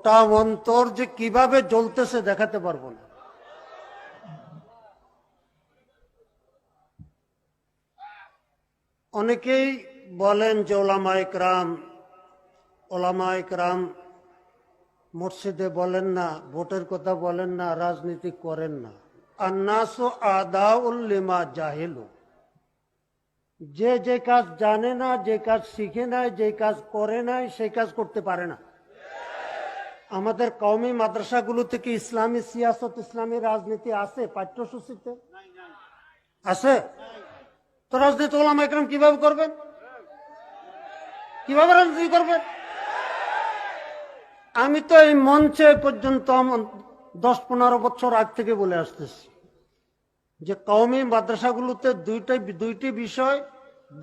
গোটা অন্তর যে কিভাবে জ্বলতেছে দেখাতে পারবো না। অনেকেই বলেন যে ওলামা ইকরাম মসজিদে বলেন না, ভোটের কথা বলেন না, রাজনীতি করেন না। আন্নাসু আদাউল লিমা জাহিলু, যে কাজ জানে না, যে কাজ শিখে নাই, যে কাজ করে নাই, সেই কাজ করতে পারে না। আমাদের কওমি মাদ্রাসাগুলো থেকে ইসলামী সিয়াসত, ইসলামী রাজনীতি আছে পাঠ্যসূচিতে? আছে? তো রাজনীতি ওলামা ইকরাম কিভাবে করবেন? কিভাবে রাজনীতি করবেন? আমি তো এই মঞ্চে পর্যন্ত 10-15 বছর আগ থেকে বলে আসতেছি যে কওমি মাদ্রাসাগুলোতে দুইটি বিষয়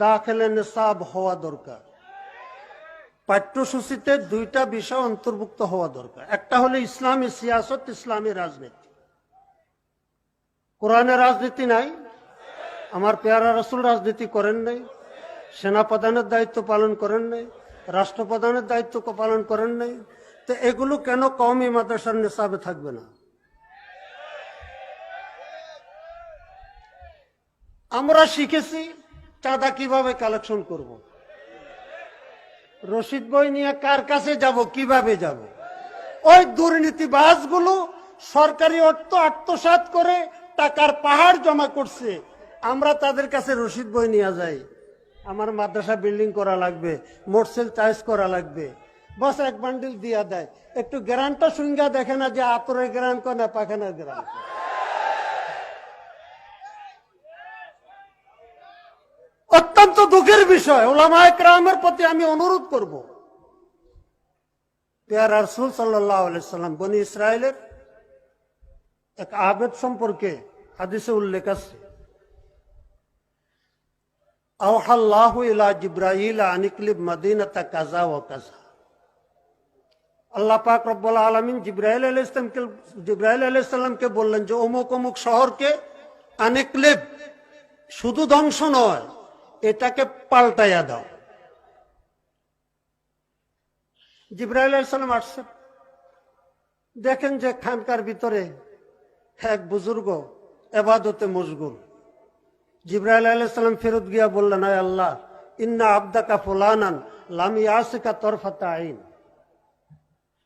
দাখিলে নিসাব হওয়া দরকার। পাঠ্যসূচিতে দুইটা বিষয় অন্তর্ভুক্ত হওয়া দরকার। একটা হলো ইসলামী সিয়াসত, ইসলামী রাজনীতি। কোরআনে রাজনীতি নাই, আমার পেয়ারা রাসূল রাজনীতি করেন নাই, সেনাপ্রধানের দায়িত্ব পালন করেন নাই, রাষ্ট্রপ্রধানের দায়িত্ব পালন করেন নাই। তো এগুলো কেন কওমি মাদ্রাসার নিসাবে থাকবে না? আমরা শিখেছি চাঁদা কিভাবে কালেকশন করব, রশিদ বই নিয়ে কার কাছে যাব, কিভাবে যাব। ওই দুর্নীতিবাজগুলো সরকারি অর্থ আত্মসাৎ করে টাকার পাহাড় জমা করছে। আমরা তাদের কাছে রশিদ বই নিয়ে যাই, আমার মাদ্রাসা বিল্ডিং করা লাগবে, মোটরসাইকেল চার্জ করা লাগবে, বস এক বান্ডিল দিয়া দেয়। একটু গ্রান্টটা শুঙ্গা দেখে না যে আতরের গ্রান কর না পাখানার গ্রান। অত্যন্ত দুঃখের বিষয়। উলামায়ে কেরামের প্রতি আমি অনুরোধ করব, পেয়ারা রাসূল সাল্লাল্লাহু আলাইহি সাল্লাম বনি ইসরায়েলের এক আবেদ সম্পর্কে হাদিসে উল্লেখ আছে, আওহাল্লাহু ইলা জিবরাইল আনিকলিব মদিনাতা কাযা ওয়া কাযা। আল্লাহ পাক রব্বুল আলামিন জিবরাইল আলাইহিস সালামকে বললেন যে অমুক অমুক শহরকে আনিকলিব, শুধু ধ্বংস নয়, এটাকে পাল্টাইয়া দাও। জিবরাইল আলাইহিস সালাম আসছেন, দেখেন যে খানকার ভিতরে এক বুজুর্গ ইবাদতে মশগুল। জিবরাইল আলাইহিস সালাম ফেরত গিয়া বললেন, আয় আল্লাহ, ইন্না আবদাকা ফুলানান লাম ইয়াসিকা তরফাতা আইন।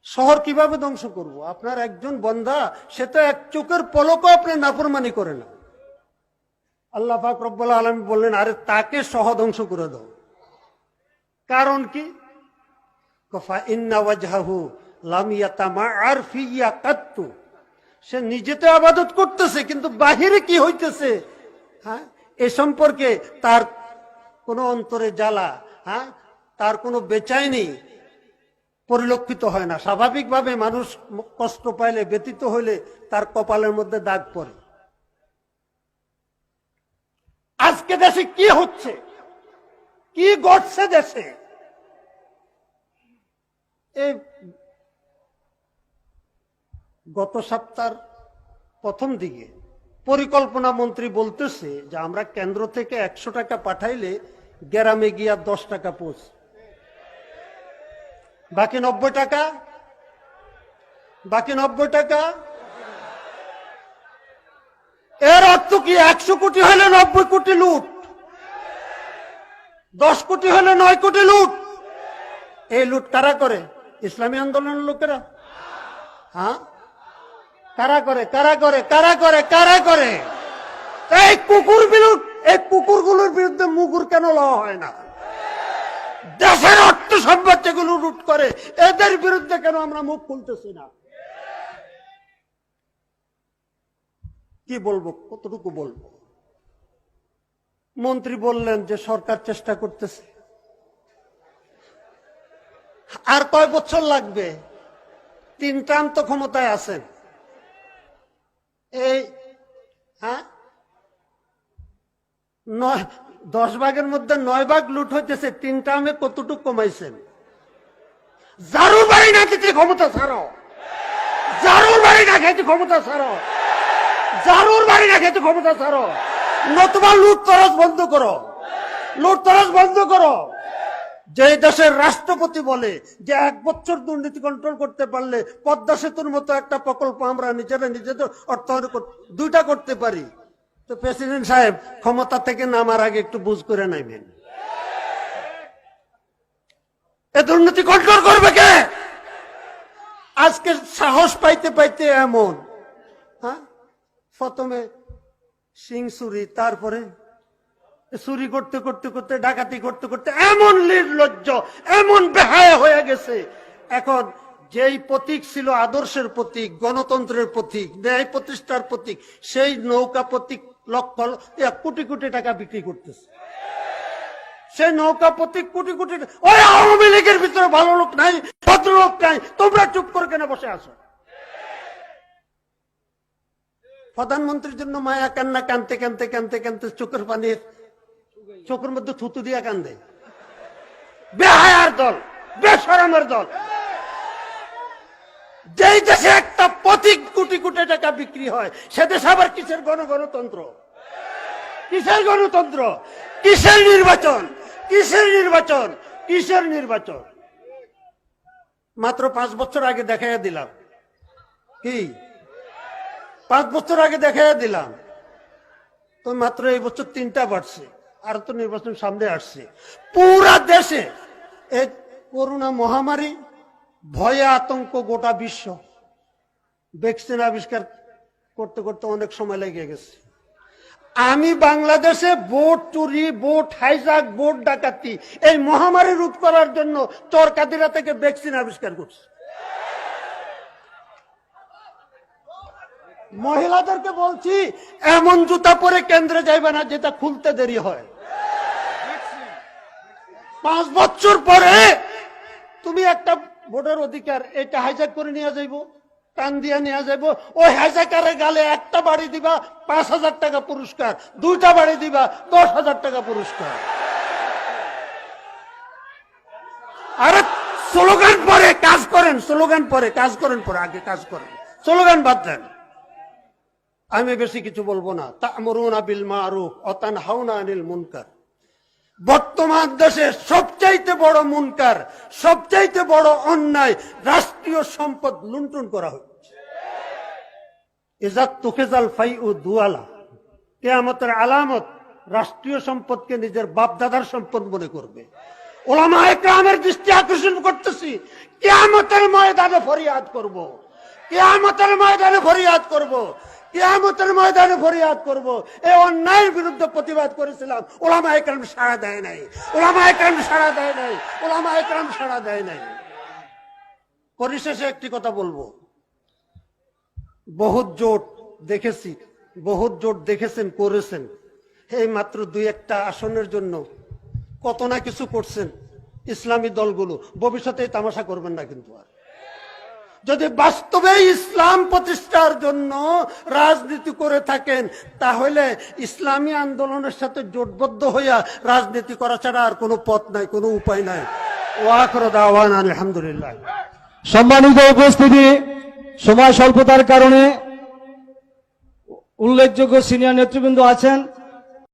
শহর কিভাবে ধ্বংস করব? আপনার একজন বান্দা, সে তো এক চোখের পলকও আপনি নাফরমানি করে না। আল্লাহ পাক রব্বুল আলামিন বললেন, আরে তাকে সহ ধ্বংস করে দাও। কারণ কি? কফা ইন্না ওয়াজহাহু লাম ইয়াতামাআর ফিয়া কাত্তু। সে নিজে তো ইবাদত করতেছে, কিন্তু বাহিরে কি হইতেছে হ্যাঁ এ সম্পর্কে তার কোনো অন্তরে জ্বালা, তার কোনো বেচাইনি পরিলক্ষিত হয় না। স্বাভাবিকভাবে মানুষ কষ্ট পাইলে, ব্যতীত হইলে তার কপালের মধ্যে দাগ পড়ে। আজকে দেশে কি হচ্ছে, কি ঘটছে দেশে? এই গত সপ্তাহের প্রথম দিকে পরিকল্পনা মন্ত্রী বলতেছে যে আমরা কেন্দ্র থেকে 100 টাকা পাঠাইলে গ্রামে গিয়া 10 টাকা পৌঁছে, বাকি 90 টাকা, বাকি 90 টাকা। এর অর্থ কি? 100 কোটি হলে 90 কোটি লুট, 10 কোটি হলে 9 কোটি লুট। এই লুট কারা করে? ইসলামী আন্দোলনের লোকেরা। কারা করে? কারা করে? কারা করে? কারা করে? এই কুকুরগুলোর বিরুদ্ধে মুগুর কেন লওয়া হয় না? দেশের অর্থ সম্পদ যেগুলো লুট করে, এদের বিরুদ্ধে কেন আমরা মুখ খুলতেছি না? কি বলবো, কতটুকু বলবো? মন্ত্রী বললেন যে সরকার চেষ্টা করতেছে। আর কয় বছর লাগবে? 3 টার্ম তো ক্ষমতায় আছেন। এই 10 ভাগের মধ্যে 9 ভাগ লুট হইতেছে, 3 টার্মে কতটুকু কমাইছেন? জারুর বাড়ি না খেতে ক্ষমতা ছাড়ো, জারুর বাড়ি না খেতে ক্ষমতা ছাড়ো, জারুর বাড়ি না খেতে ক্ষমতা ছাড়ো, নতুবা লুট তরস বন্ধ করো, লুট তরস বন্ধ করো। যে দেশের রাষ্ট্রপতি বলে যে 1 বছর দুর্নীতি কন্ট্রোল করতে পারলে পদ্মা সেতুর মতো একটা প্রকল্প আমরা নিজেদের অর্থায়ন 2টা করতে পারি, তো প্রেসিডেন্ট সাহেব ক্ষমতা থেকে নামার আগে একটু বুঝ করে নাইবেন। এ দুর্নীতি কন্ট্রোল করবে কে? আজকে সাহস পাইতে পাইতে এমন, হ্যাঁ, প্রথমে সিং চুরি, তারপরে চুরি করতে করতে করতে ডাকাতি করতে করতে এমন নির্লজ্জ, এমন বেহায়া হয়ে গেছে। এখন যেই প্রতীক ছিল আদর্শের প্রতীক, গণতন্ত্রের প্রতীক, ন্যায় প্রতিষ্ঠার প্রতীক, সেই নৌকা প্রতীক লক্ষ কোটি কোটি টাকা বিক্রি করতেছে। সেই নৌকা প্রতীক কোটি কোটি, ওই আওয়ামী লীগের ভিতরে ভালো লোক নাই, ভদ্রলোক নাই, তোমরা চুপ করে কেন বসে আছো? প্রধানমন্ত্রীর জন্য মায়া কান্না কানতে কানতে কানতে কানতে চোখের পানি, চোখের মধ্যে থুতু দিয়া কান্দে। বেহায়ার দল, বেশরমের দল। যেই দেশে একটা প্রতীক কোটি কোটি টাকা বিক্রি হয়, সে দেশে আবার কিসের গণতন্ত্র, কিসের গণতন্ত্র, কিসের নির্বাচন, কিসের নির্বাচন, কিসের নির্বাচন? মাত্র 5 বছর আগে দেখাইয়া দিলাম, কি 5 বছর আগে দেখাইয়া দিলাম, তো মাত্র এই বছর 3টা বাড়ছে, আর তো নির্বাচন সামনে আসছে। পুরা দেশে এই করোনা মহামারী, ভয়ে আতঙ্ক গোটা বিশ্ব। ভ্যাকসিন আবিষ্কার করতে করতে অনেক সময় লেগে গেছে। আমি বাংলাদেশে ভোট চুরি, ভোট হাইজাক, ভোট ডাকাতি, এই মহামারী রোধ করার জন্য চরকাদিরা থেকে ভ্যাকসিন আবিষ্কার করছে। মহিলাদেরকে বলছি, এমন জুতা পরে কেন্দ্রে যাইবে না যেটা খুলতে দেরি হয়। 5 বছর পরে তুমি একটা ভোটের অধিকার, এটা হাইজাক করে নিয়ে যাইব, টান দিয়া নিয়ে যাইব, ওই হাইজাকারের গালে একটা বাড়ি দিবা 5,000 টাকা পুরস্কার, 2টা বাড়ি দিবা 10,000 টাকা পুরস্কার। আরে স্লোগান পরে কাজ করেন, স্লোগান পরে কাজ করেন, পরে আগে কাজ করেন, স্লোগান বাদ দেন। আমি বেশি কিছু বলবো না। তা'মুরুনা বিল মারুফ ওয়া তানহাউনা আনিল মুনকার। বর্তমান দেশে সবচাইতে বড় মুনকার, সবচাইতে বড় অন্যায়, রাষ্ট্রীয় সম্পদ লুণ্ঠন করা হচ্ছে। ইজাত তুখিজাল ফাইউ দুয়ালা, কিয়ামতের আলামত, রাষ্ট্রীয় সম্পদকে নিজের বাপ দাদার সম্পদ মনে করবে। উলামায়ে কেরামের দৃষ্টি আকর্ষণ করতেছি, কিয়ামতের ময়দানে ফরিয়াদ করব, কিয়ামতের ময়দানে ফরিয়াদ করব, কিয়ামতের ময়দানে ফরিয়াদ করব। এই অন্যায়ের বিরুদ্ধে প্রতিবাদ করেছিলাম, উলামায়ে কেরাম সাড়া দেয় নাই, উলামায়ে কেরাম সাড়া দেয় নাই, উলামায়ে কেরাম সাড়া দেয় নাই। পরিশেষে একটি কথা বলবো, বহুত জোট দেখেছি, বহুত জোট দেখেছেন, করেছেন, এই মাত্র 2-1টা আসনের জন্য কত না কিছু করছেন ইসলামী দলগুলো। ভবিষ্যতে তামাশা করবেন না কিন্তু। আর যদি বাস্তবে ইসলাম প্রতিষ্ঠার জন্য রাজনীতি করে থাকেন, তাহলে ইসলামী আন্দোলনের সাথে জোটবদ্ধ হইয়া রাজনীতি করা ছাড়া আর কোনো পথ নাই, কোনো উপায় নাই। ওয়া আখিরু দাওয়ানা আলহামদুলিল্লাহ। সম্মানিত উপস্থিতি, সময় স্বল্পতার কারণে উল্লেখযোগ্য সিনিয়র নেতৃবৃন্দ আছেন,